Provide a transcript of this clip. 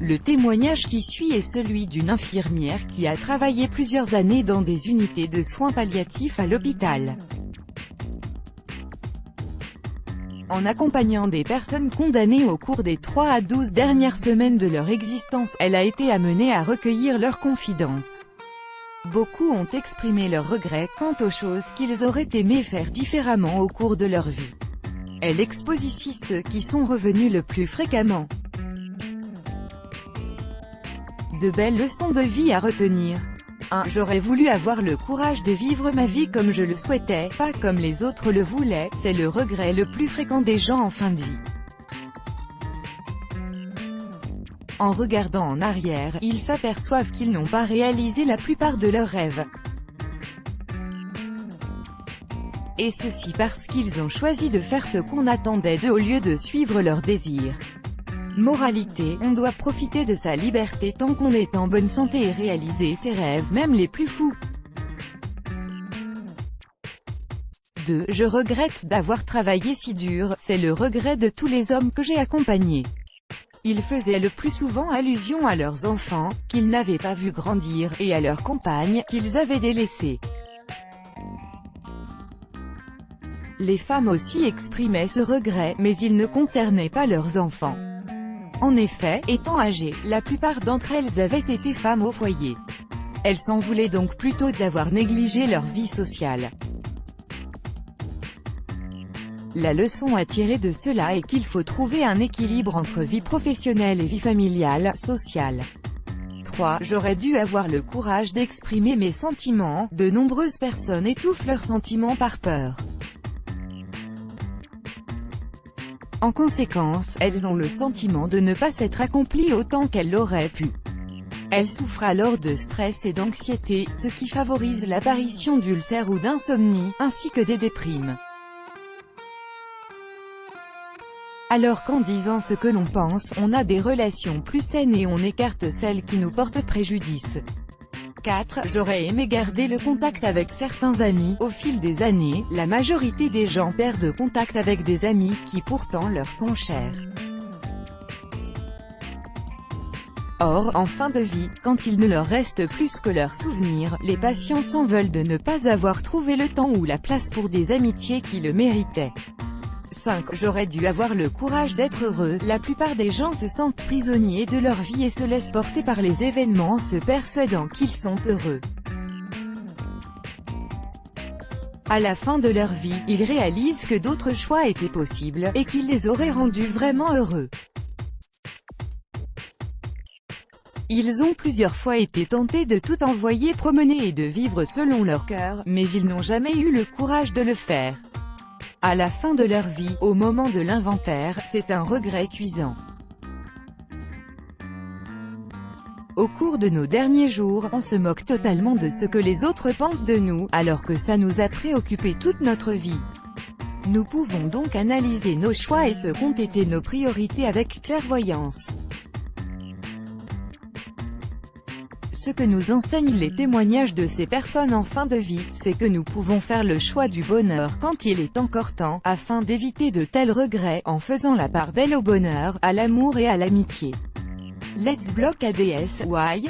Le témoignage qui suit est celui d'une infirmière qui a travaillé plusieurs années dans des unités de soins palliatifs à l'hôpital. En accompagnant des personnes condamnées au cours des 3 à 12 dernières semaines de leur existence, elle a été amenée à recueillir leurs confidences. Beaucoup ont exprimé leurs regrets quant aux choses qu'ils auraient aimé faire différemment au cours de leur vie. Elle expose ici ceux qui sont revenus le plus fréquemment. De belles leçons de vie à retenir. 1. J'aurais voulu avoir le courage de vivre ma vie comme je le souhaitais, pas comme les autres le voulaient, c'est le regret le plus fréquent des gens en fin de vie. En regardant en arrière, ils s'aperçoivent qu'ils n'ont pas réalisé la plupart de leurs rêves. Et ceci parce qu'ils ont choisi de faire ce qu'on attendait d'eux au lieu de suivre leurs désirs. Moralité, on doit profiter de sa liberté tant qu'on est en bonne santé et réaliser ses rêves, même les plus fous. 2. Je regrette d'avoir travaillé si dur, c'est le regret de tous les hommes que j'ai accompagnés. Ils faisaient le plus souvent allusion à leurs enfants, qu'ils n'avaient pas vu grandir, et à leurs compagnes, qu'ils avaient délaissées. Les femmes aussi exprimaient ce regret, mais il ne concernait pas leurs enfants. En effet, étant âgées, la plupart d'entre elles avaient été femmes au foyer. Elles s'en voulaient donc plutôt d'avoir négligé leur vie sociale. La leçon à tirer de cela est qu'il faut trouver un équilibre entre vie professionnelle et vie familiale, sociale. 3. J'aurais dû avoir le courage d'exprimer mes sentiments. De nombreuses personnes étouffent leurs sentiments par peur. En conséquence, elles ont le sentiment de ne pas s'être accomplies autant qu'elles l'auraient pu. Elles souffrent alors de stress et d'anxiété, ce qui favorise l'apparition d'ulcères ou d'insomnie, ainsi que des déprimes. Alors qu'en disant ce que l'on pense, on a des relations plus saines et on écarte celles qui nous portent préjudice. 4. J'aurais aimé garder le contact avec certains amis. Au fil des années, la majorité des gens perdent contact avec des amis qui pourtant leur sont chers. Or, en fin de vie, quand il ne leur reste plus que leurs souvenirs, les patients s'en veulent de ne pas avoir trouvé le temps ou la place pour des amitiés qui le méritaient. 5. J'aurais dû avoir le courage d'être heureux. La plupart des gens se sentent prisonniers de leur vie et se laissent porter par les événements en se persuadant qu'ils sont heureux. À la fin de leur vie, ils réalisent que d'autres choix étaient possibles, et qu'ils les auraient rendus vraiment heureux. Ils ont plusieurs fois été tentés de tout envoyer promener et de vivre selon leur cœur, mais ils n'ont jamais eu le courage de le faire. À la fin de leur vie, au moment de l'inventaire, c'est un regret cuisant. Au cours de nos derniers jours, on se moque totalement de ce que les autres pensent de nous, alors que ça nous a préoccupé toute notre vie. Nous pouvons donc analyser nos choix et ce qu'ont été nos priorités avec clairvoyance. Ce que nous enseignent les témoignages de ces personnes en fin de vie, c'est que nous pouvons faire le choix du bonheur quand il est encore temps, afin d'éviter de tels regrets, en faisant la part belle au bonheur, à l'amour et à l'amitié. Let's block ADS, why?